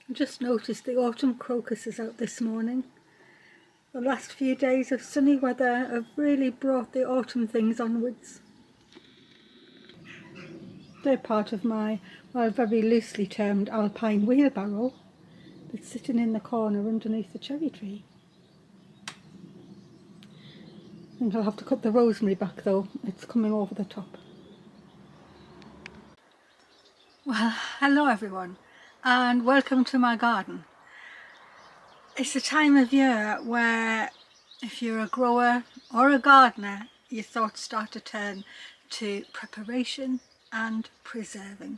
I just noticed the autumn crocus is out this morning. The last few days of sunny weather have really brought the autumn things onwards. They're part of my, well, very loosely termed alpine wheelbarrow that's sitting in the corner underneath the cherry tree. I think I'll have to cut the rosemary back though, it's coming over the top. Well, hello everyone and welcome to my garden. It's the time of year where if you're a grower or a gardener, your thoughts start to turn to preparation and preserving.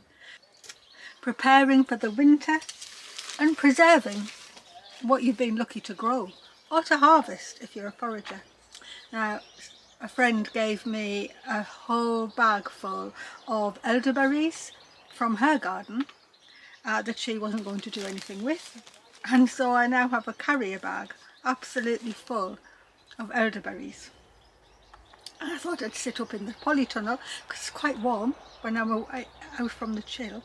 Preparing for the winter and preserving what you've been lucky to grow or to harvest if you're a forager. Now, a friend gave me a whole bag full of elderberries from her garden that she wasn't going to do anything with, and so I now have a carrier bag absolutely full of elderberries. And I thought I'd sit up in the polytunnel because it's quite warm when I'm out from the chill,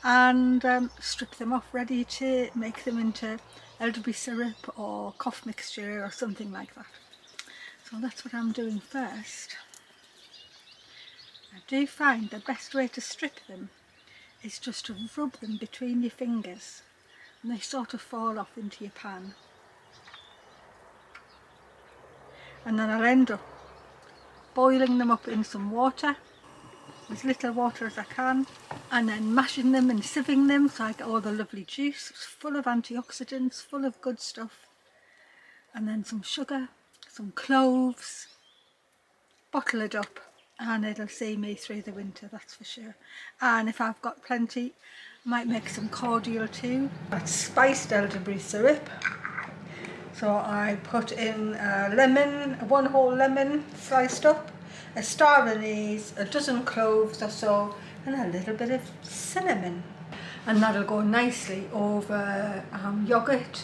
and strip them off ready to make them into elderberry syrup or cough mixture or something like that. So that's what I'm doing first. I do find the best way to strip them is just to rub them between your fingers and they sort of fall off into your pan. And then I'll end up boiling them up in some water, as little water as I can, and then mashing them and sieving them so I get all the lovely juice. It's full of antioxidants, full of good stuff. And then some sugar, some cloves, bottle it up and it'll see me through the winter, that's for sure. And if I've got plenty, I might make some cordial too. That's spiced elderberry syrup. So I put in a lemon, one whole lemon sliced up, a star anise, a dozen cloves or so, and a little bit of cinnamon. And that'll go nicely over yoghurt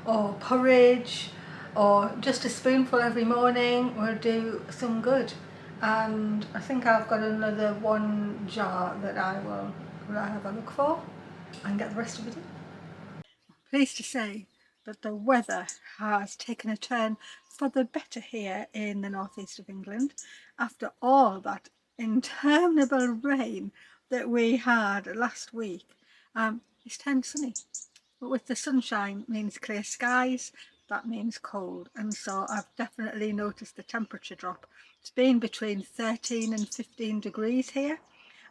or porridge, or just a spoonful every morning will do some good. And I think I've got another one jar that I will have a look for and get the rest of it in. I'm pleased to say that the weather has taken a turn for the better here in the northeast of England after all that interminable rain that we had last week. It's turned sunny, but with the sunshine means clear skies, that means cold, and so I've definitely noticed the temperature drop. It's been between 13 and 15 degrees here,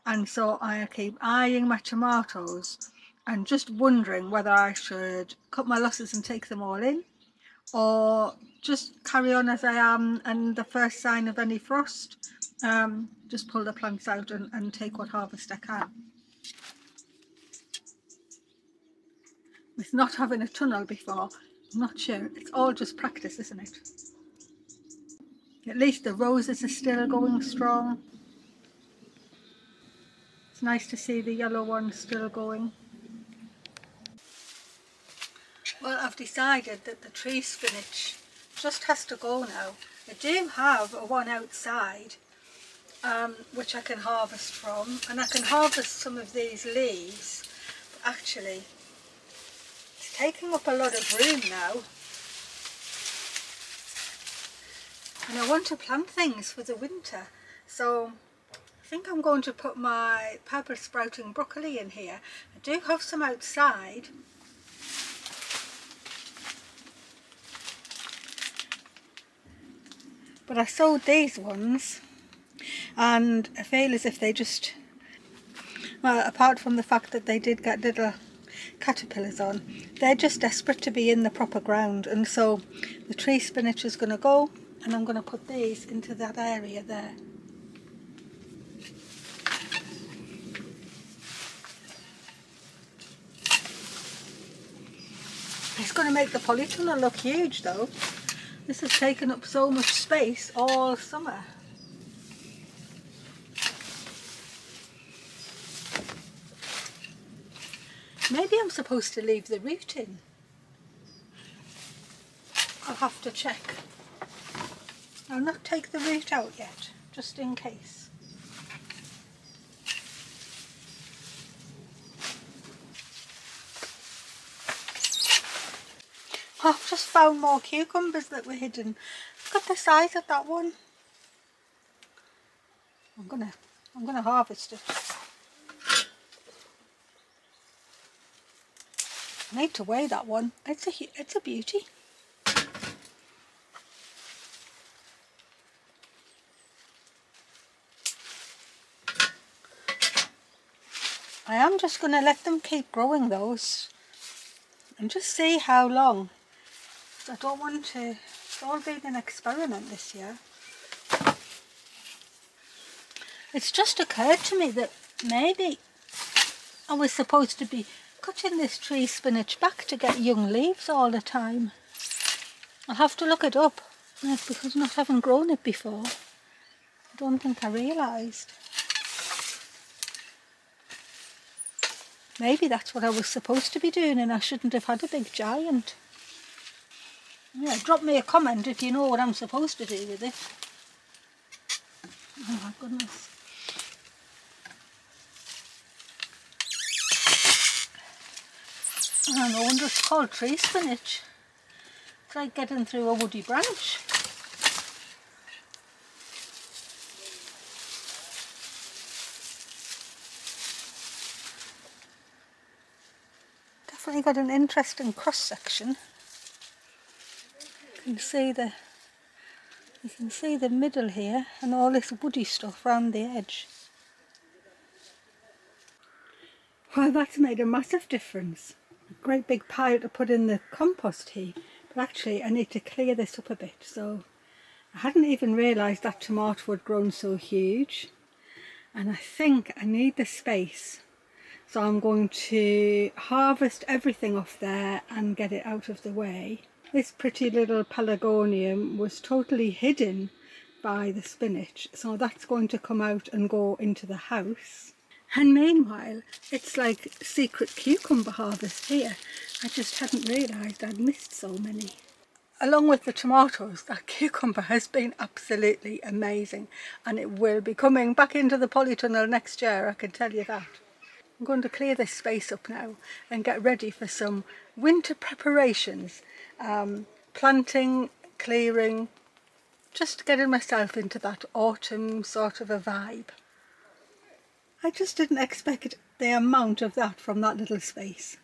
and so I keep eyeing my tomatoes and just wondering whether I should cut my losses and take them all in, or just carry on as I am, and the first sign of any frost, just pull the plants out and take what harvest I can. With not having a tunnel before, I'm not sure. It's all just practice, isn't it? At least the roses are still going strong. It's nice to see the yellow ones still going. Well, I've decided that the tree spinach just has to go now. I do have one outside which I can harvest from, and I can harvest some of these leaves, but actually it's taking up a lot of room now, and I want to plant things for the winter, so I think I'm going to put my purple sprouting broccoli in here. I do have some outside, but I sowed these ones and I feel as if they just, well, apart from the fact that they did get little caterpillars on, they're just desperate to be in the proper ground, and so the tree spinach is going to go and I'm going to put these into that area there. It's going to make the polytunnel look huge though. This has taken up so much space all summer. Maybe I'm supposed to leave the root in. I'll have to check. I'll not take the root out yet, just in case. I've just found more cucumbers that were hidden. Look at the size of that one. I'm gonna harvest it. I need to weigh that one. It's a beauty. I am just going to let them keep growing those and just see how long. I don't want to, it's all been an experiment this year. It's just occurred to me that maybe I was supposed to be cutting this tree spinach back to get young leaves all the time. I'll have to look it up because not having grown it before. I don't think I realised. Maybe that's what I was supposed to be doing and I shouldn't have had a big giant. Yeah, drop me a comment if you know what I'm supposed to do with it. Oh my goodness. Oh, no wonder it's called tree spinach. It's like getting through a woody branch. Definitely got an interesting cross section. You can see the middle here and all this woody stuff around the edge. Well, that's made a massive difference. A great big pile to put in the compost heap, but actually I need to clear this up a bit. So I hadn't even realised that tomato had grown so huge, and I think I need the space. So I'm going to harvest everything off there and get it out of the way. This pretty little pelargonium was totally hidden by the spinach, so that's going to come out and go into the house. And meanwhile, it's like secret cucumber harvest here. I just hadn't realised I'd missed so many. Along with the tomatoes, that cucumber has been absolutely amazing, and it will be coming back into the polytunnel next year, I can tell you that. I'm going to clear this space up now and get ready for some winter preparations. Planting, clearing, just getting myself into that autumn sort of a vibe. I just didn't expect the amount of that from that little space.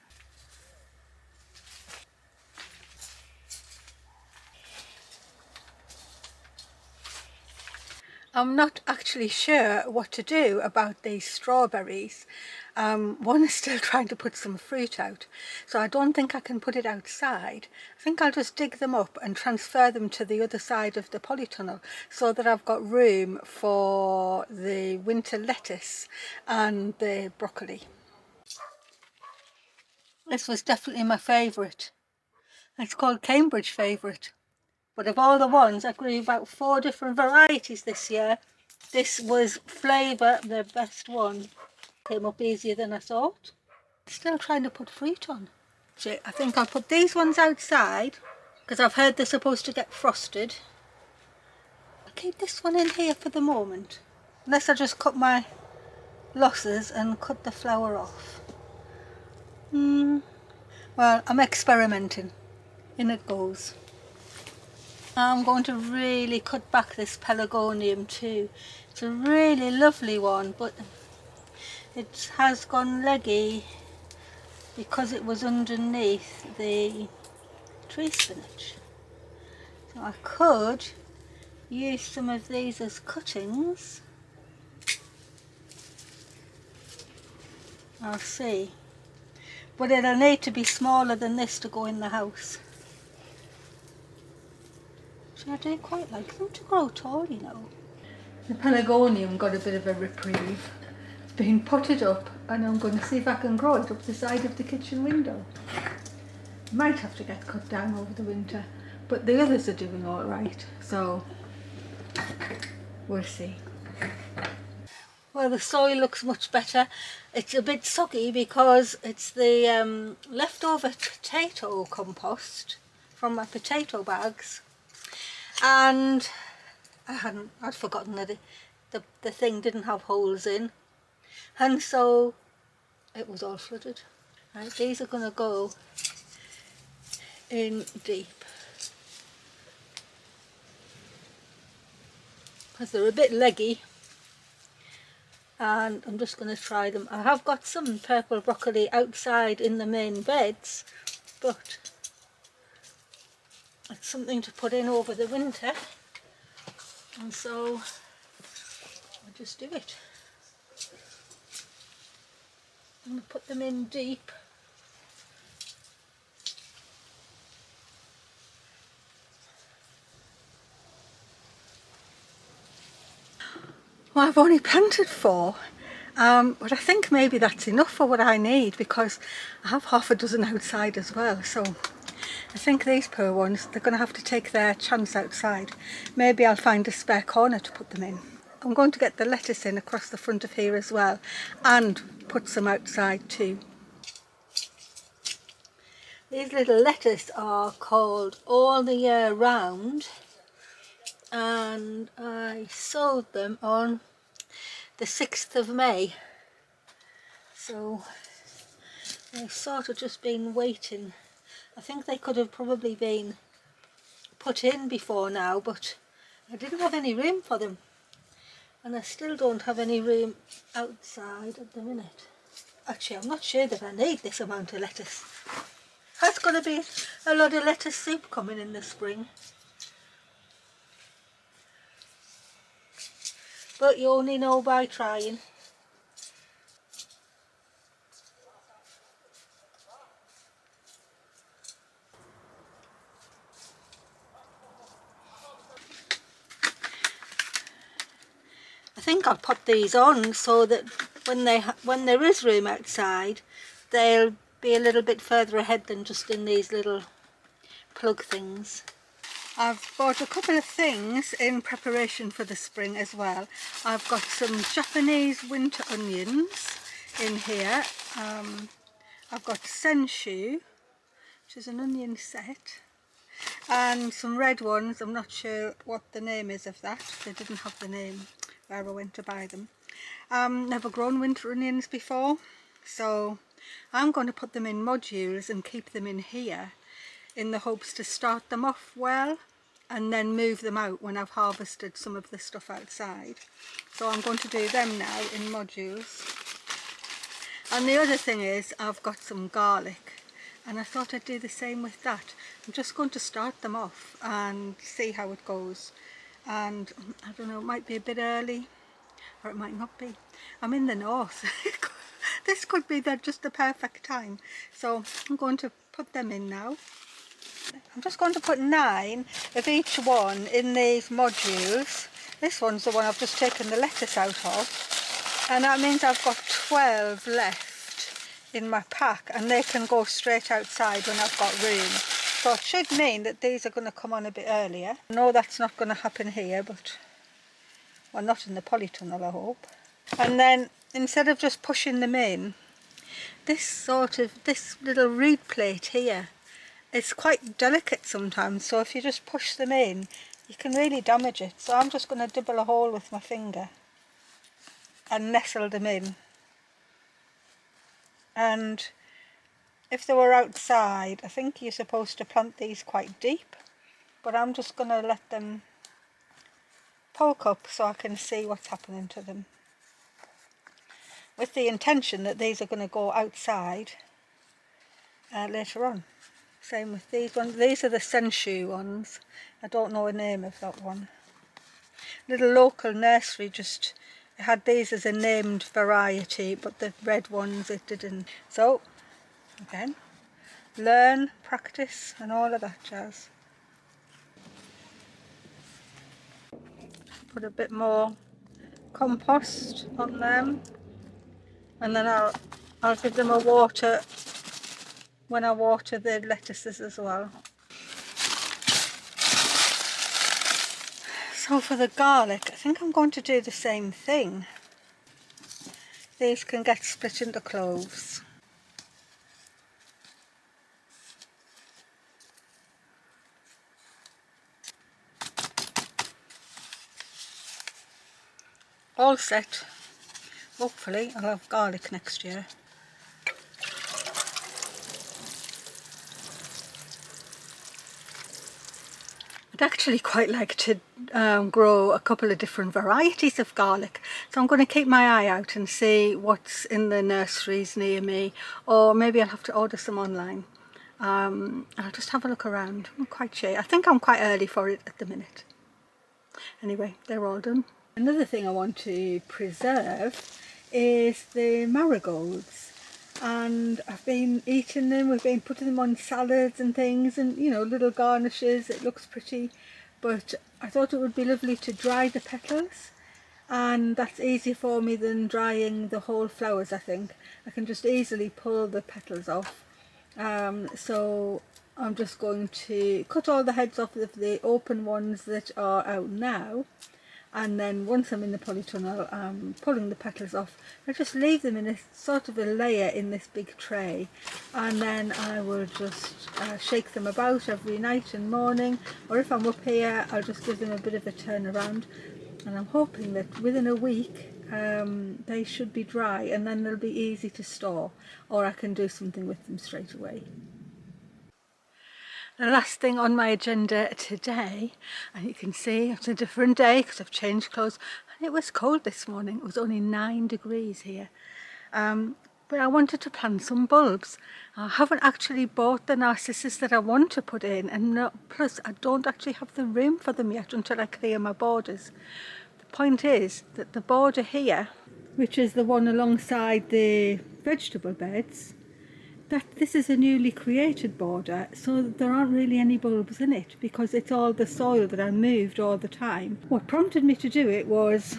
I'm not actually sure what to do about these strawberries. One is still trying to put some fruit out, so I don't think I can put it outside. I think I'll just dig them up and transfer them to the other side of the polytunnel so that I've got room for the winter lettuce and the broccoli. This was definitely my favourite. It's called Cambridge favourite. But of all the ones, I grew about 4 different varieties this year. This was flavour, the best one. Came up easier than I thought. Still trying to put fruit on. So I think I'll put these ones outside because I've heard they're supposed to get frosted. I'll keep this one in here for the moment. Unless I just cut my losses and cut the flower off. Well, I'm experimenting. In it goes. I'm going to really cut back this pelargonium too. It's a really lovely one, but it has gone leggy because it was underneath the tree spinach. So I could use some of these as cuttings. I'll see. But it'll need to be smaller than this to go in the house. I do quite like them to grow tall, you know. The pelargonium got a bit of a reprieve. It's been potted up and I'm going to see if I can grow it up the side of the kitchen window. Might have to get cut down over the winter, but the others are doing all right, so we'll see. Well, the soil looks much better. It's a bit soggy because it's the leftover potato compost from my potato bags. And I'd forgotten that the thing didn't have holes in, and so it was all flooded. Right, these are going to go in deep, because they're a bit leggy, and I'm just going to try them. I have got some purple broccoli outside in the main beds, but it's something to put in over the winter, and so I'll just do it. I'm going to put them in deep. Well, I've only planted 4, but I think maybe that's enough for what I need, because I have half a dozen outside as well. So I think these poor ones, they're going to have to take their chance outside. Maybe I'll find a spare corner to put them in. I'm going to get the lettuce in across the front of here as well, and put some outside too. These little lettuce are called All the Year Round, and I sowed them on the 6th of May. So they've sort of just been waiting. I think they could have probably been put in before now, but I didn't have any room for them, and I still don't have any room outside at the minute. Actually, I'm not sure that I need this amount of lettuce. There's going to be a lot of lettuce soup coming in the spring, but you only know by trying. I think I'll put these on so that when there is room outside, they'll be a little bit further ahead than just in these little plug things. I've bought a couple of things in preparation for the spring as well. I've got some Japanese winter onions in here. I've got senchu, which is an onion set, and some red ones. I'm not sure what the name is of that. They didn't have the name where I went to buy them. Never grown winter onions before, so I'm going to put them in modules and keep them in here in the hopes to start them off well and then move them out when I've harvested some of the stuff outside. So I'm going to do them now in modules. And the other thing is, I've got some garlic, and I thought I'd do the same with that. I'm just going to start them off and see how it goes. And I don't know, it might be a bit early, or it might not be. I'm in the north. This could be just the perfect time. So I'm going to put them in now. I'm just going to put 9 of each one in these modules. This one's the one I've just taken the lettuce out of, and that means I've got 12 left in my pack, and they can go straight outside when I've got room. So it should mean that these are going to come on a bit earlier. I know that's not going to happen here, but, well, not in the polytunnel, I hope. And then instead of just pushing them in, this little reed plate here, it's quite delicate sometimes, so if you just push them in, you can really damage it. So I'm just going to dibble a hole with my finger and nestle them in. And if they were outside, I think you're supposed to plant these quite deep, but I'm just going to let them poke up so I can see what's happening to them, with the intention that these are going to go outside later on. Same with these ones. These are the senchu ones. I don't know the name of that one. Little local nursery just had these as a named variety, but the red ones it didn't. So again, learn, practice and all of that jazz. Put a bit more compost on them, and then I'll give them a water when I water the lettuces as well. So for the garlic, I think I'm going to do the same thing. These can get split into cloves. All set. Hopefully I'll have garlic next year. I'd actually quite like to grow a couple of different varieties of garlic, so I'm going to keep my eye out and see what's in the nurseries near me, or maybe I'll have to order some online. I'll just have a look around. I'm not quite sure. I think I'm quite early for it at the minute. Anyway, they're all done. Another thing I want to preserve is the marigolds, and I've been eating them. We've been putting them on salads and things, and you know, little garnishes. It looks pretty, but I thought it would be lovely to dry the petals, and that's easier for me than drying the whole flowers. I think I can just easily pull the petals off. So I'm just going to cut all the heads off of the open ones that are out now, and then once I'm in the polytunnel, pulling the petals off, I just leave them in a sort of a layer in this big tray, and then I will just shake them about every night and morning, or if I'm up here I'll just give them a bit of a turn around, and I'm hoping that within a week they should be dry, and then they'll be easy to store, or I can do something with them straight away. The last thing on my agenda today, and you can see it's a different day because I've changed clothes, and it was cold this morning. It was only 9 degrees here, but I wanted to plant some bulbs. I haven't actually bought the narcissus that I want to put in, and plus I don't actually have the room for them yet until I clear my borders. The point is that the border here, which is the one alongside the vegetable beds, this is a newly created border, so there aren't really any bulbs in it because it's all the soil that I moved all the time. What prompted me to do it was,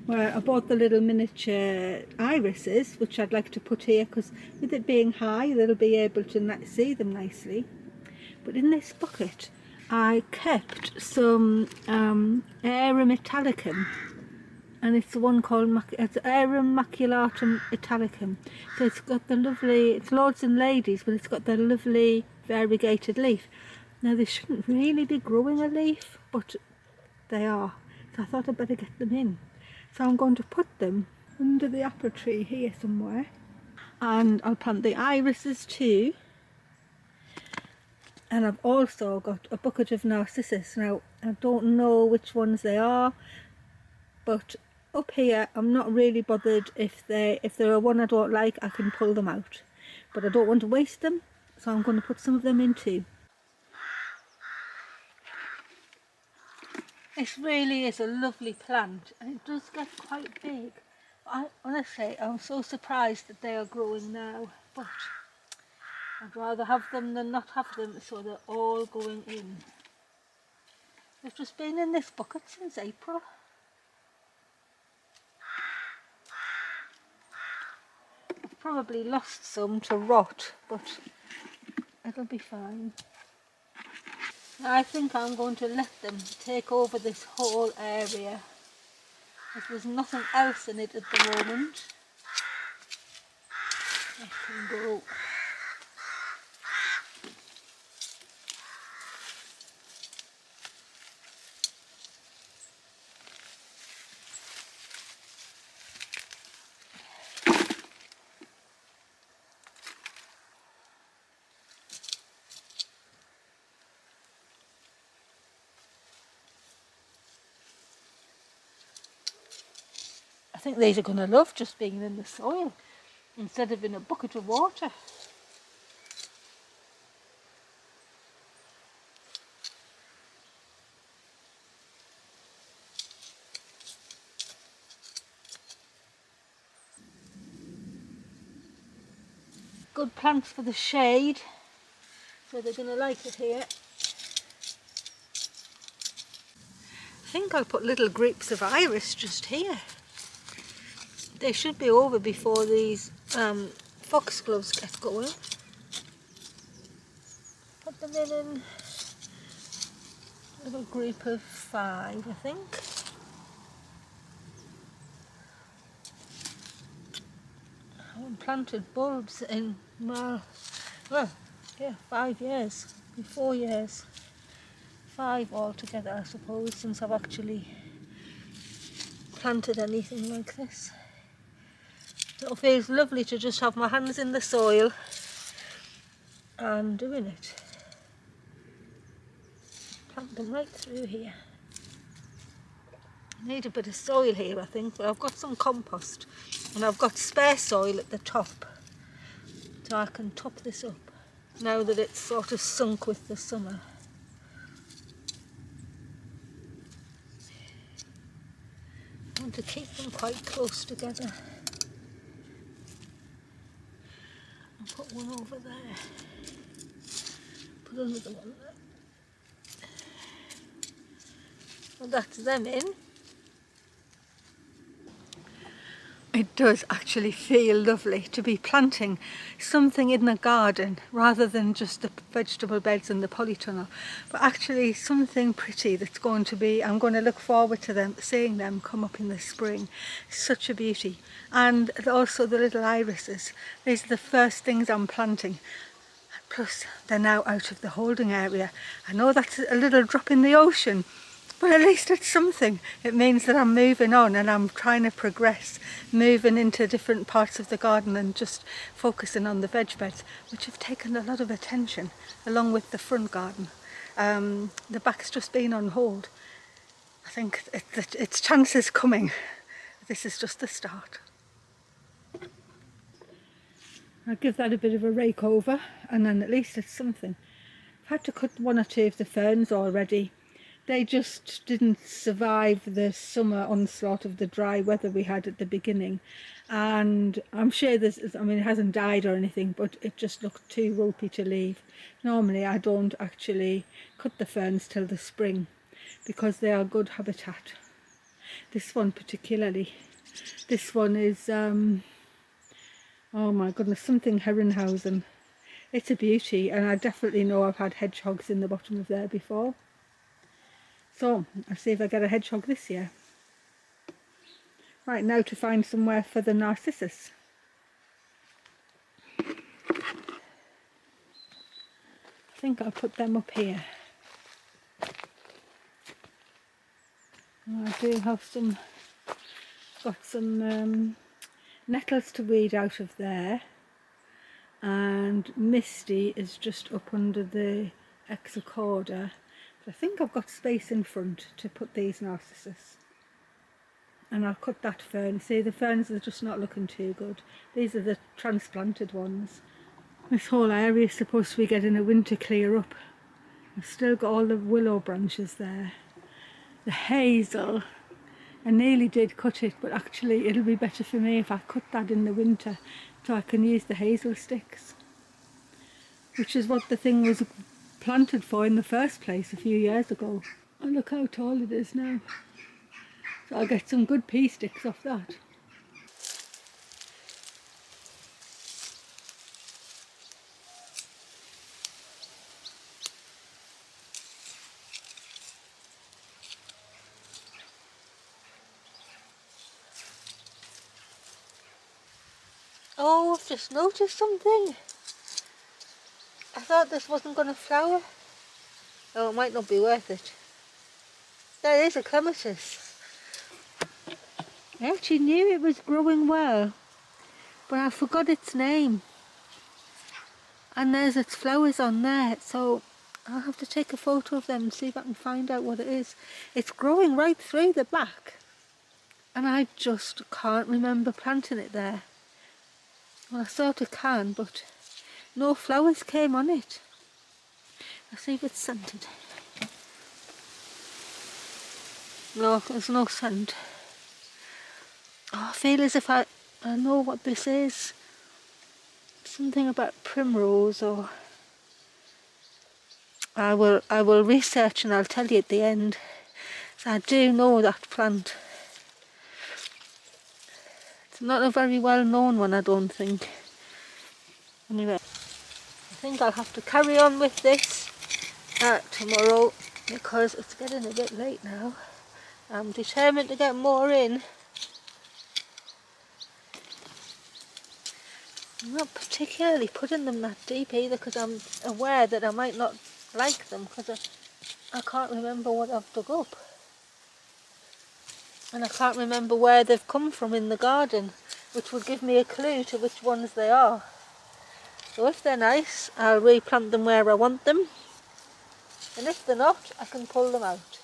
well, I bought the little miniature irises, which I'd like to put here because with it being high they'll be able to see them nicely. But in this bucket I kept some Arum Italicum, and it's the one called Arum Maculatum Italicum. So it's got the lovely, it's lords and ladies, but it's got the lovely variegated leaf. Now they shouldn't really be growing a leaf, but they are. So I thought I'd better get them in. So I'm going to put them under the apple tree here somewhere. And I'll plant the irises too. And I've also got a bucket of narcissus. Now I don't know which ones they are, but up here I'm not really bothered if they're one I don't like. I can pull them out, but I don't want to waste them, so I'm going to put some of them in too. This really is a lovely plant, and it does get quite big. Honestly, I'm so surprised that they are growing now, but I'd rather have them than not have them, so they're all going in. They've just been in this bucket since April. I've probably lost some to rot, but it'll be fine. I think I'm going to let them take over this whole area, as there's nothing else in it at the moment. I can go. I think these are going to love just being in the soil instead of in a bucket of water. Good plants for the shade, so they're going to like it here. I think I'll put little groups of iris just here. They should be over before these foxgloves get going. Put them in a little group of 5, I think. I haven't planted bulbs in, well, yeah, 5 years, 4 years. 5 altogether, I suppose, since I've actually planted anything like this. So it feels lovely to just have my hands in the soil and doing it. plant them right through here. I need a bit of soil here, I think, but I've got some compost and I've got spare soil at the top, so I can top this up now that it's sort of sunk with the summer. I want to keep them quite close together. I'll put one over there. Put another one there. Well, that's them in. It does actually feel lovely to be planting something in the garden rather than just the vegetable beds and the polytunnel, but actually something pretty that's going to be, I'm going to look forward to them, seeing them come up in the spring. Such a beauty. And also the little irises. These are the first things I'm planting. Plus they're now out of the holding area. I know that's a little drop in the ocean, but at least it's something. It means that I'm moving on and I'm trying to progress, moving into different parts of the garden and just focusing on the veg beds, which have taken a lot of attention, along with the front garden. The back's just been on hold. I think its chance is coming. This is just the start. I'll give that a bit of a rake over, and then at least it's something. I've had to cut one or two of the ferns already. They just didn't survive the summer onslaught of the dry weather we had at the beginning, and I'm sure this, I mean, it hasn't died or anything, but it just looked too ropey to leave. Normally I don't actually cut the ferns till the spring because they are good habitat. This one particularly. This one is oh my goodness, something Herrenhausen. It's a beauty, and I definitely know I've had hedgehogs in the bottom of there before. So I'll see if I get a hedgehog this year. Right, now to find somewhere for the narcissus. I think I'll put them up here. I do have some, got some nettles to weed out of there, and Misty is just up under the exocorda. I think I've got space in front to put these narcissus, and I'll cut that fern. See, the ferns are just not looking too good. These are the transplanted ones. This whole area is supposed to be getting a winter clear up. I've still got all the willow branches there. The hazel, I nearly did cut it, but actually it'll be better for me if I cut that in the winter so I can use the hazel sticks, which is what the thing was planted for in the first place a few years ago. And look how tall it is now. So I'll get some good pea sticks off that. Oh, I've just noticed something. I thought this wasn't going to flower. Oh, it might not be worth it. There is a clematis. I actually knew it was growing well, but I forgot its name. And there's its flowers on there, so I'll have to take a photo of them and see if I can find out what it is. It's growing right through the back, and I just can't remember planting it there. Well, I sort of can, but no flowers came on it. I'll see if it's scented. No, there's no scent. Oh, I feel as if I know what this is. Something about primrose, or I will research and I'll tell you at the end. So I do know that plant. It's not a very well known one, I don't think. Anyway, I think I'll have to carry on with this tomorrow because it's getting a bit late now. I'm determined to get more in. I'm not particularly putting them that deep either because I'm aware that I might not like them because I can't remember what I've dug up. And I can't remember where they've come from in the garden, which would give me a clue to which ones they are. So if they're nice, I'll replant them where I want them. And if they're not, I can pull them out.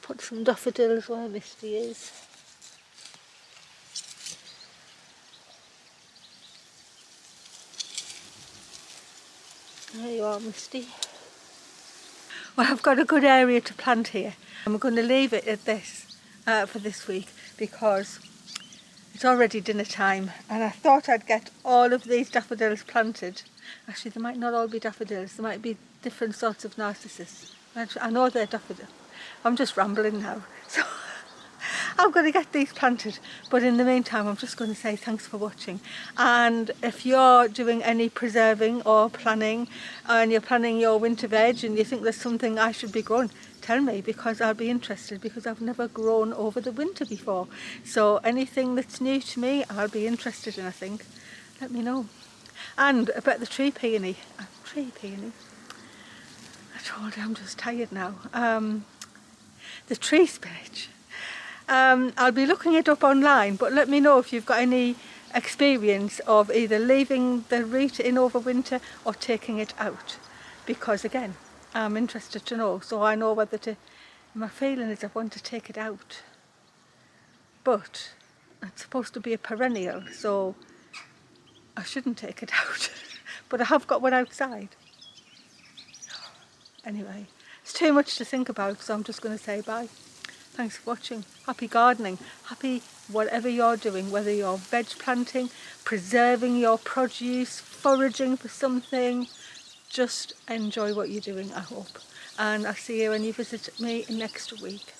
Put some daffodils where Misty is. There you are, Misty. Well, I've got a good area to plant here. I'm going to leave it at this for this week because it's already dinner time and I thought I'd get all of these daffodils planted. Actually, they might not all be daffodils. There might be different sorts of narcissus. I know they're daffodils. I'm just rambling now. So I'm going to get these planted, but in the meantime I'm just going to say thanks for watching. And if you're doing any preserving or planning and you're planning your winter veg and you think there's something I should be growing, tell me, because I'll be interested, because I've never grown over the winter before. So anything that's new to me I'll be interested in, I think. Let me know. And about the tree peony. I told you I'm just tired now. The tree spinach. I'll be looking it up online, but let me know if you've got any experience of either leaving the root in over winter or taking it out, because again I'm interested to know, so I know whether to. My feeling is I want to take it out, but it's supposed to be a perennial, so I shouldn't take it out. But I have got one outside. Anyway, it's too much to think about, so I'm just going to say bye. Thanks for watching. Happy gardening. Happy whatever you're doing, whether you're veg planting, preserving your produce, foraging for something. Just enjoy what you're doing, I hope. And I'll see you when you visit me next week.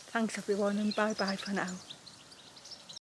Thanks everyone, and bye bye for now.